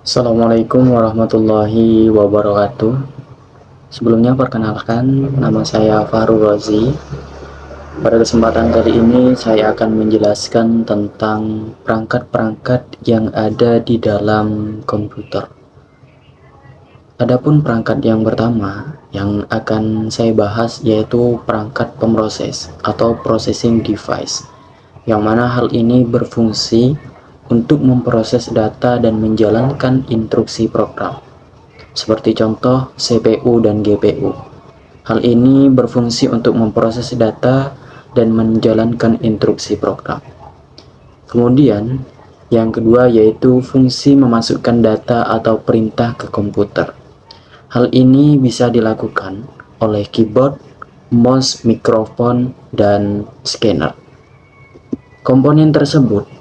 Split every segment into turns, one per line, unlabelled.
Assalamualaikum warahmatullahi wabarakatuh. Sebelumnya perkenalkan, nama saya Fahrul Razi. Pada kesempatan kali ini saya akan menjelaskan tentang perangkat-perangkat yang ada di dalam komputer. Adapun perangkat yang pertama yang akan saya bahas yaitu perangkat pemroses atau processing device, yang mana hal ini berfungsi untuk memproses data dan menjalankan instruksi program, seperti contoh CPU dan GPU. Hal ini berfungsi untuk memproses data dan menjalankan instruksi program. Kemudian, yang kedua yaitu fungsi memasukkan data atau perintah ke komputer. Hal ini bisa dilakukan oleh keyboard, mouse, mikrofon, dan scanner. Komponen tersebut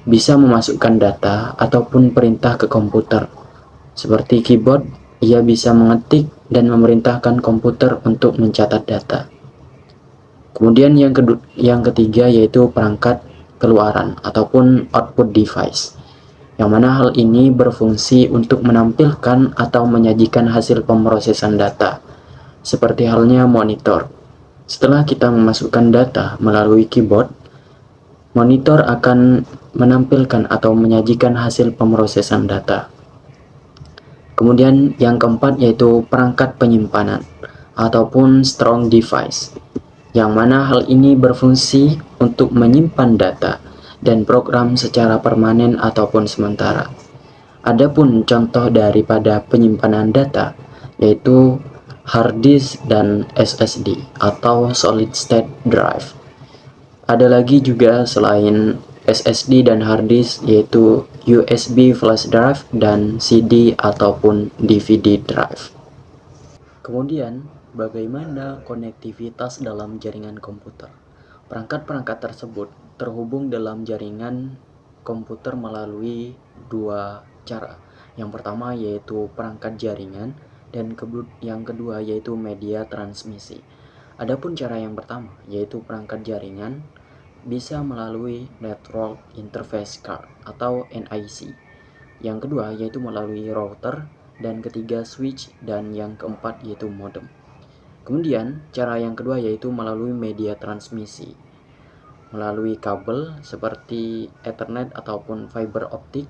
bisa memasukkan data ataupun perintah ke komputer. Seperti keyboard, ia bisa mengetik dan memerintahkan komputer untuk mencatat data. Kemudian yang ketiga yaitu perangkat keluaran ataupun output device, yang mana hal ini berfungsi untuk menampilkan atau menyajikan hasil pemrosesan data, seperti halnya monitor. Setelah kita memasukkan data melalui keyboard, monitor akan menampilkan atau menyajikan hasil pemrosesan data. Kemudian yang keempat yaitu perangkat penyimpanan ataupun strong device, yang mana hal ini berfungsi untuk menyimpan data dan program secara permanen ataupun sementara. Adapun contoh daripada penyimpanan data yaitu hard disk dan SSD atau solid state drive. Ada lagi juga selain SSD dan hard disk yaitu USB flash drive dan CD ataupun DVD drive. Kemudian, bagaimana konektivitas dalam jaringan komputer? Perangkat-perangkat tersebut terhubung dalam jaringan komputer melalui dua cara. Yang pertama yaitu perangkat jaringan dan yang kedua yaitu media transmisi. Adapun cara yang pertama yaitu perangkat jaringan bisa melalui Network Interface Card atau NIC. Yang kedua yaitu melalui router, dan ketiga switch, dan yang keempat yaitu modem. Kemudian cara yang kedua yaitu melalui media transmisi, melalui kabel seperti Ethernet ataupun fiber optik,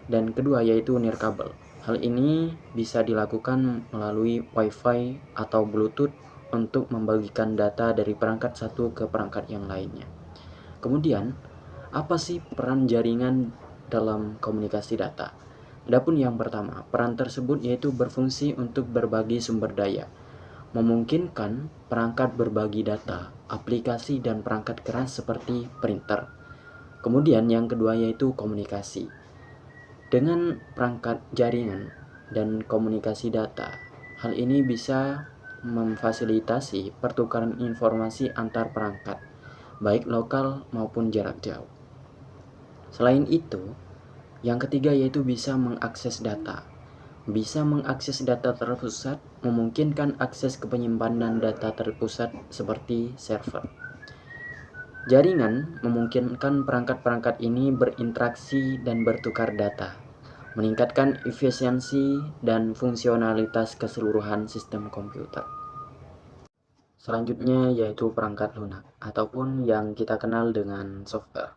dan kedua yaitu nirkabel. Hal ini bisa dilakukan melalui Wi-Fi atau Bluetooth untuk membagikan data dari perangkat satu ke perangkat yang lainnya. Kemudian, apa sih peran jaringan dalam komunikasi data? Adapun yang pertama, peran tersebut yaitu berfungsi untuk berbagi sumber daya, memungkinkan perangkat berbagi data, aplikasi dan perangkat keras seperti printer. Kemudian yang kedua yaitu komunikasi. Dengan perangkat jaringan dan komunikasi data, hal ini bisa memfasilitasi pertukaran informasi antar perangkat, baik lokal maupun jarak jauh. Selain itu, yang ketiga yaitu bisa mengakses data. Bisa mengakses data terpusat, memungkinkan akses ke penyimpanan data terpusat seperti server. Jaringan memungkinkan perangkat-perangkat ini berinteraksi dan bertukar data, meningkatkan efisiensi dan fungsionalitas keseluruhan sistem komputer. Selanjutnya yaitu perangkat lunak ataupun yang kita kenal dengan software.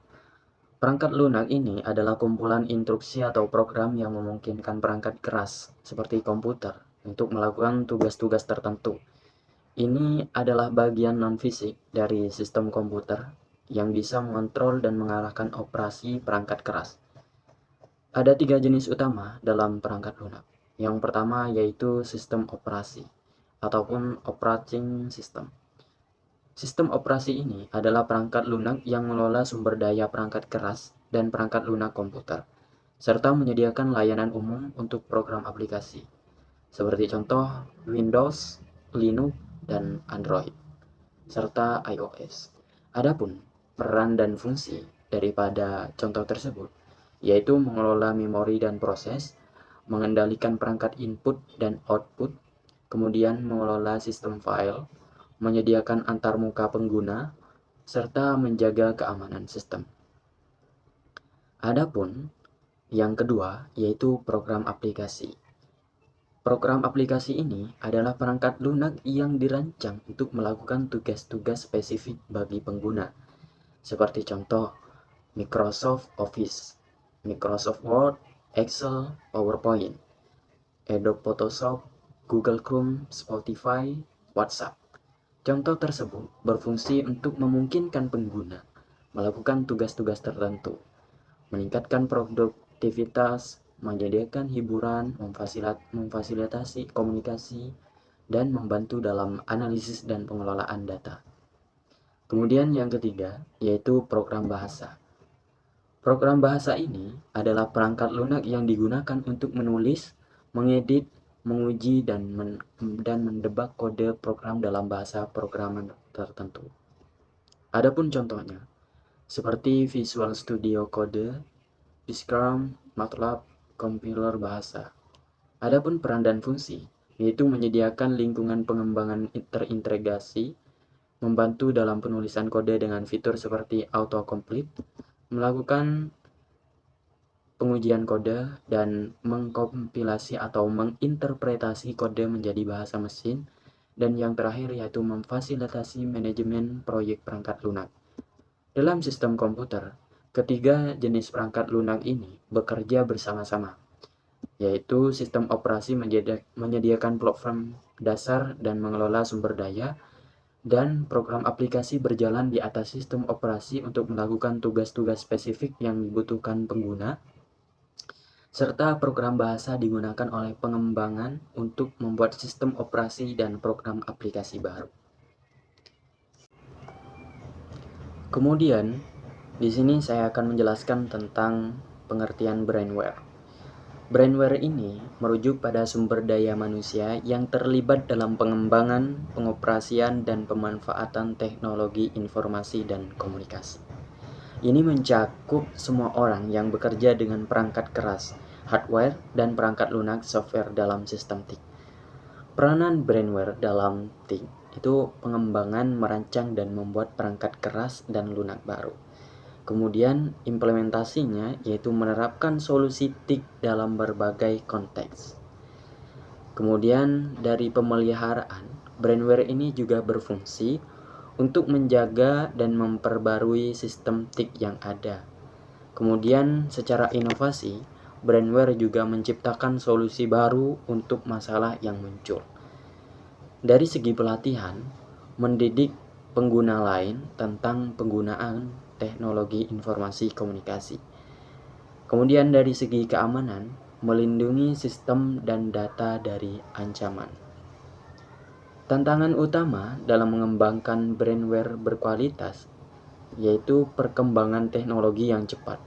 Perangkat lunak ini adalah kumpulan instruksi atau program yang memungkinkan perangkat keras seperti komputer untuk melakukan tugas-tugas tertentu. Ini adalah bagian non-fisik dari sistem komputer yang bisa mengontrol dan mengarahkan operasi perangkat keras. Ada tiga jenis utama dalam perangkat lunak. Yang pertama yaitu sistem operasi ataupun operating system. Sistem operasi ini adalah perangkat lunak yang mengelola sumber daya perangkat keras dan perangkat lunak komputer, serta menyediakan layanan umum untuk program aplikasi, seperti contoh Windows, Linux, dan Android, serta iOS. Adapun peran dan fungsi daripada contoh tersebut, yaitu mengelola memori dan proses, mengendalikan perangkat input dan output, kemudian mengelola sistem file, menyediakan antarmuka pengguna, serta menjaga keamanan sistem. Adapun Yang kedua, yaitu program aplikasi. Program aplikasi ini adalah perangkat lunak yang dirancang untuk melakukan tugas-tugas spesifik bagi pengguna, seperti contoh Microsoft Office, Microsoft Word, Excel, PowerPoint, Adobe Photoshop, Google Chrome, Spotify, WhatsApp. Contoh tersebut berfungsi untuk memungkinkan pengguna melakukan tugas-tugas tertentu, meningkatkan produktivitas, menyediakan hiburan, memfasilitasi komunikasi, dan membantu dalam analisis dan pengelolaan data. Kemudian yang ketiga, yaitu program bahasa. Program bahasa ini adalah perangkat lunak yang digunakan untuk menulis, mengedit, menguji, dan mendebak kode program dalam bahasa programan tertentu. Adapun contohnya, seperti Visual Studio Code, Scrum, MATLAB, kompiler bahasa. Adapun peran dan fungsi, yaitu menyediakan lingkungan pengembangan terintegrasi, membantu dalam penulisan kode dengan fitur seperti autocomplete, melakukan pengujian kode, dan mengkompilasi atau menginterpretasi kode menjadi bahasa mesin, dan yang terakhir yaitu memfasilitasi manajemen proyek perangkat lunak. Dalam sistem komputer, ketiga jenis perangkat lunak ini bekerja bersama-sama, yaitu sistem operasi menyediakan platform dasar dan mengelola sumber daya, dan program aplikasi berjalan di atas sistem operasi untuk melakukan tugas-tugas spesifik yang dibutuhkan pengguna, serta program bahasa digunakan oleh pengembangan untuk membuat sistem operasi dan program aplikasi baru. Kemudian, di sini saya akan menjelaskan tentang pengertian brainware. Brainware ini merujuk pada sumber daya manusia yang terlibat dalam pengembangan, pengoperasian, dan pemanfaatan teknologi informasi dan komunikasi. Ini mencakup semua orang yang bekerja dengan perangkat keras, hardware, dan perangkat lunak software dalam sistem TIC. Peranan brainware dalam TIC itu pengembangan, merancang, dan membuat perangkat keras dan lunak baru. Kemudian implementasinya yaitu menerapkan solusi TIC dalam berbagai konteks. Kemudian dari pemeliharaan, brainware ini juga berfungsi untuk menjaga dan memperbarui sistem TIC yang ada. Kemudian secara inovasi, brainware juga menciptakan solusi baru untuk masalah yang muncul. Dari segi pelatihan, mendidik pengguna lain tentang penggunaan teknologi informasi komunikasi. Kemudian dari segi keamanan, melindungi sistem dan data dari ancaman. Tantangan utama dalam mengembangkan brainware berkualitas yaitu perkembangan teknologi yang cepat.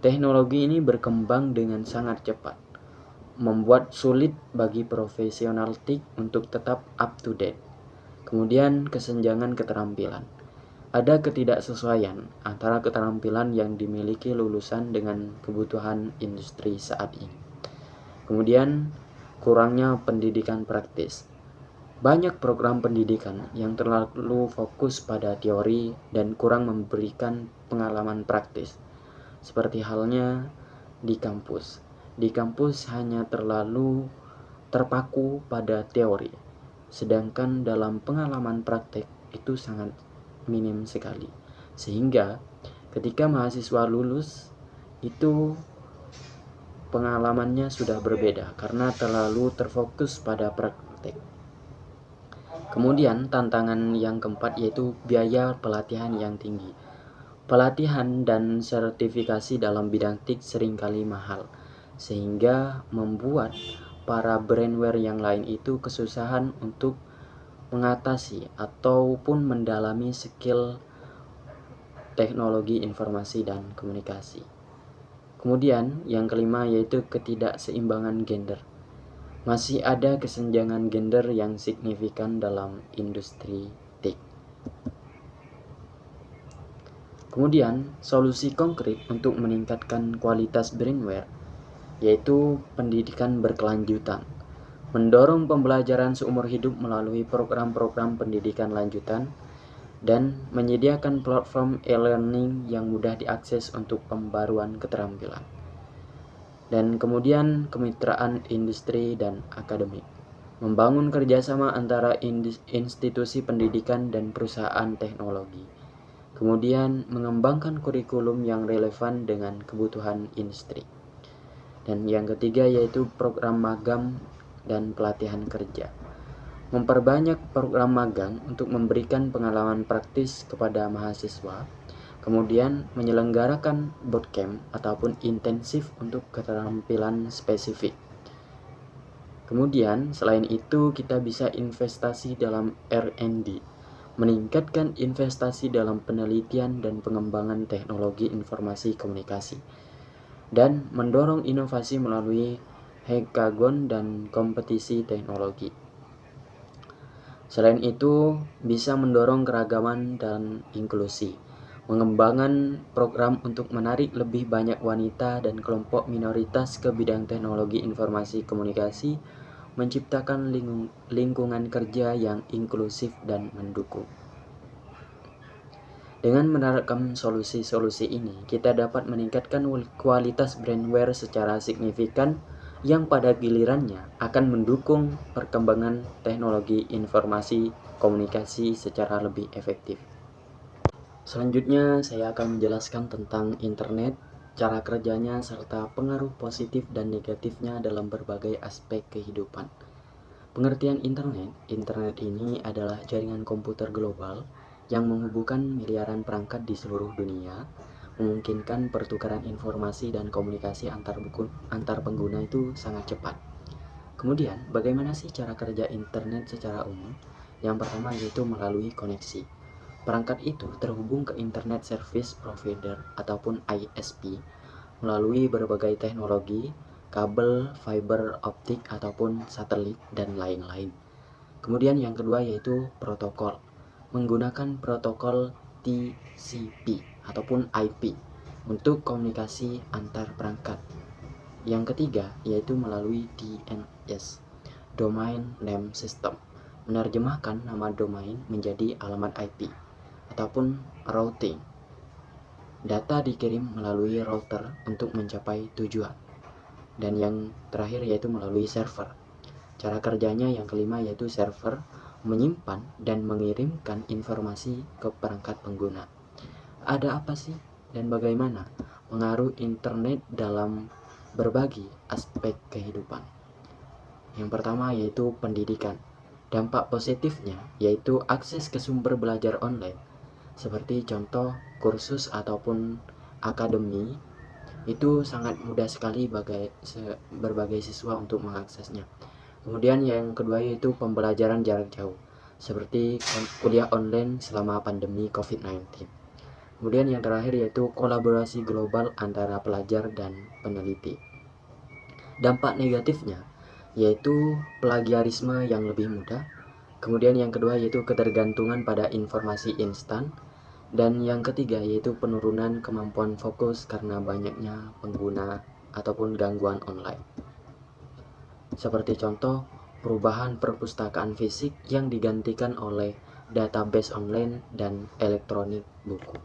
Teknologi ini berkembang dengan sangat cepat, membuat sulit bagi profesional TIC untuk tetap up to date. Kemudian kesenjangan keterampilan. Ada ketidaksesuaian antara keterampilan yang dimiliki lulusan dengan kebutuhan industri saat ini. Kemudian kurangnya pendidikan praktis. Banyak program pendidikan yang terlalu fokus pada teori dan kurang memberikan pengalaman praktis. Seperti halnya di kampus. Di kampus hanya terlalu terpaku pada teori, sedangkan dalam pengalaman praktek itu sangat minim sekali. Sehingga ketika mahasiswa lulus itu pengalamannya sudah berbeda karena terlalu terfokus pada praktek. Kemudian tantangan yang keempat yaitu biaya pelatihan yang tinggi. Pelatihan dan sertifikasi dalam bidang TIC seringkali mahal, sehingga membuat para brainware yang lain itu kesusahan untuk mengatasi ataupun mendalami skill teknologi informasi dan komunikasi. Kemudian yang kelima yaitu ketidakseimbangan gender. Masih ada kesenjangan gender yang signifikan dalam industri TIC. Kemudian, solusi konkret untuk meningkatkan kualitas brainware yaitu pendidikan berkelanjutan. Mendorong pembelajaran seumur hidup melalui program-program pendidikan lanjutan dan menyediakan platform e-learning yang mudah diakses untuk pembaruan keterampilan. Dan kemudian kemitraan industri dan akademik, membangun kerjasama antara institusi pendidikan dan perusahaan teknologi. Kemudian mengembangkan kurikulum yang relevan dengan kebutuhan industri. Dan yang ketiga yaitu program magang dan pelatihan kerja. Memperbanyak program magang untuk memberikan pengalaman praktis kepada mahasiswa. Kemudian menyelenggarakan bootcamp ataupun intensif untuk keterampilan spesifik. Kemudian selain itu kita bisa investasi dalam R&D, meningkatkan investasi dalam penelitian dan pengembangan teknologi informasi komunikasi, dan mendorong inovasi melalui hackathon dan kompetisi teknologi. Selain itu, bisa mendorong keragaman dan inklusi, mengembangkan program untuk menarik lebih banyak wanita dan kelompok minoritas ke bidang teknologi informasi komunikasi, menciptakan lingkungan kerja yang inklusif dan mendukung. Dengan menerapkan solusi-solusi ini, kita dapat meningkatkan kualitas brandware secara signifikan yang pada gilirannya akan mendukung perkembangan teknologi informasi komunikasi secara lebih efektif. Selanjutnya, saya akan menjelaskan tentang internet, cara kerjanya, serta pengaruh positif dan negatifnya dalam berbagai aspek kehidupan. Pengertian internet ini adalah jaringan komputer global yang menghubungkan miliaran perangkat di seluruh dunia, memungkinkan pertukaran informasi dan komunikasi antar pengguna itu sangat cepat. Kemudian, bagaimana sih cara kerja internet secara umum? Yang pertama yaitu melalui koneksi. Perangkat itu terhubung ke Internet Service Provider ataupun ISP melalui berbagai teknologi, kabel, fiber optik ataupun satelit dan lain-lain. Kemudian yang kedua yaitu protokol, menggunakan protokol TCP ataupun IP untuk komunikasi antar perangkat. Yang ketiga yaitu melalui DNS, Domain Name System, menerjemahkan nama domain menjadi alamat IP ataupun routing. Data dikirim melalui router untuk mencapai tujuan. Dan yang terakhir yaitu melalui server. Cara kerjanya yang kelima yaitu server menyimpan dan mengirimkan informasi ke perangkat pengguna. Ada apa sih dan bagaimana pengaruh internet dalam berbagi aspek kehidupan? Yang pertama yaitu pendidikan. Dampak positifnya yaitu akses ke sumber belajar online, seperti contoh kursus ataupun akademi, itu sangat mudah sekali berbagai siswa untuk mengaksesnya. Kemudian yang kedua yaitu pembelajaran jarak jauh, seperti kuliah online selama pandemi COVID-19. Kemudian yang terakhir yaitu kolaborasi global antara pelajar dan peneliti. Dampak negatifnya yaitu plagiarisme yang lebih mudah. Kemudian yang kedua yaitu ketergantungan pada informasi instan. Dan yang ketiga yaitu penurunan kemampuan fokus karena banyaknya pengguna ataupun gangguan online. Seperti contoh, perubahan perpustakaan fisik yang digantikan oleh database online dan elektronik buku.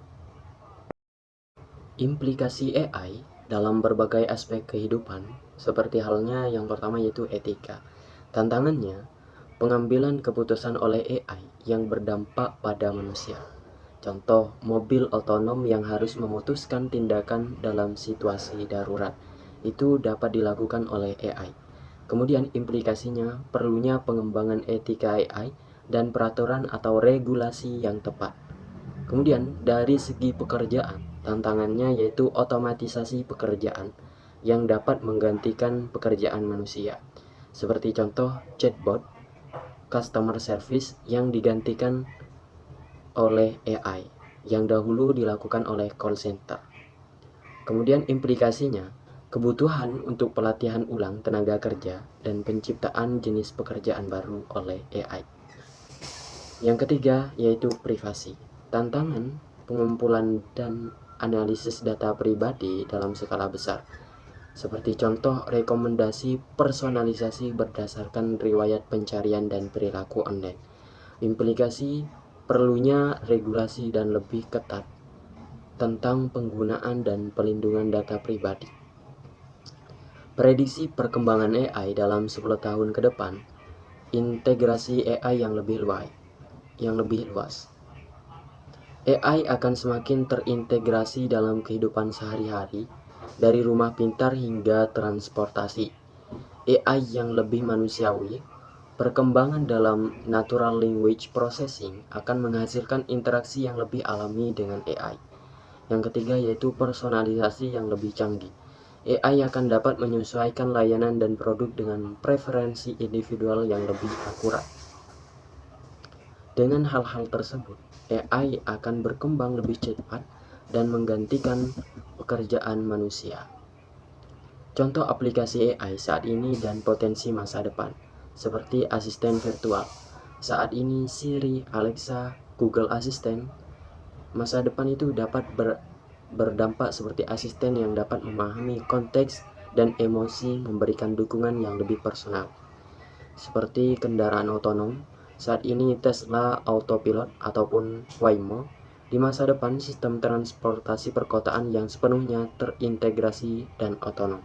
Implikasi AI dalam berbagai aspek kehidupan, seperti halnya yang pertama yaitu etika. Tantangannya, pengambilan keputusan oleh AI yang berdampak pada manusia. Contoh, mobil otonom yang harus memutuskan tindakan dalam situasi darurat. Itu dapat dilakukan oleh AI. Kemudian implikasinya perlunya pengembangan etika AI dan peraturan atau regulasi yang tepat. Kemudian dari segi pekerjaan, tantangannya yaitu otomatisasi pekerjaan yang dapat menggantikan pekerjaan manusia. Seperti contoh chatbot, customer service yang digantikan oleh AI yang dahulu dilakukan oleh call center. Kemudian implikasinya, kebutuhan untuk pelatihan ulang tenaga kerja dan penciptaan jenis pekerjaan baru oleh AI. Yang ketiga yaitu privasi. Tantangan pengumpulan dan analisis data pribadi dalam skala besar. Seperti contoh rekomendasi personalisasi berdasarkan riwayat pencarian dan perilaku online. Implikasi perlunya regulasi dan lebih ketat tentang penggunaan dan pelindungan data pribadi. Prediksi perkembangan AI dalam 10 tahun ke depan, integrasi AI yang lebih luas. AI akan semakin terintegrasi dalam kehidupan sehari-hari, dari rumah pintar hingga transportasi. AI yang lebih manusiawi, perkembangan dalam natural language processing akan menghasilkan interaksi yang lebih alami dengan AI. Yang ketiga yaitu personalisasi yang lebih canggih. AI akan dapat menyesuaikan layanan dan produk dengan preferensi individual yang lebih akurat. Dengan hal-hal tersebut, AI akan berkembang lebih cepat dan menggantikan pekerjaan manusia. Contoh aplikasi AI saat ini dan potensi masa depan, seperti asisten virtual. Saat ini Siri, Alexa, Google Assistant. Masa depan itu dapat berdampak seperti asisten yang dapat memahami konteks dan emosi, memberikan dukungan yang lebih personal. Seperti kendaraan otonom, saat ini Tesla Autopilot ataupun Waymo. Di masa depan, sistem transportasi perkotaan yang sepenuhnya terintegrasi dan otonom.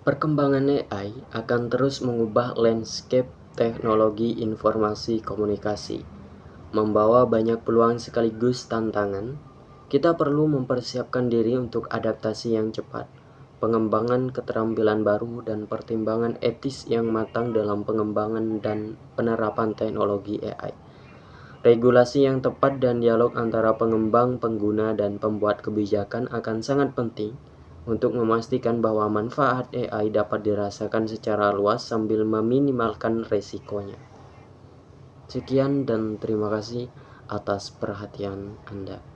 Perkembangan AI akan terus mengubah landscape teknologi informasi komunikasi, membawa banyak peluang sekaligus tantangan. Kita perlu mempersiapkan diri untuk adaptasi yang cepat, pengembangan keterampilan baru, dan pertimbangan etis yang matang dalam pengembangan dan penerapan teknologi AI. Regulasi yang tepat dan dialog antara pengembang, pengguna, dan pembuat kebijakan akan sangat penting untuk memastikan bahwa manfaat AI dapat dirasakan secara luas sambil meminimalkan resikonya. Sekian dan terima kasih atas perhatian Anda.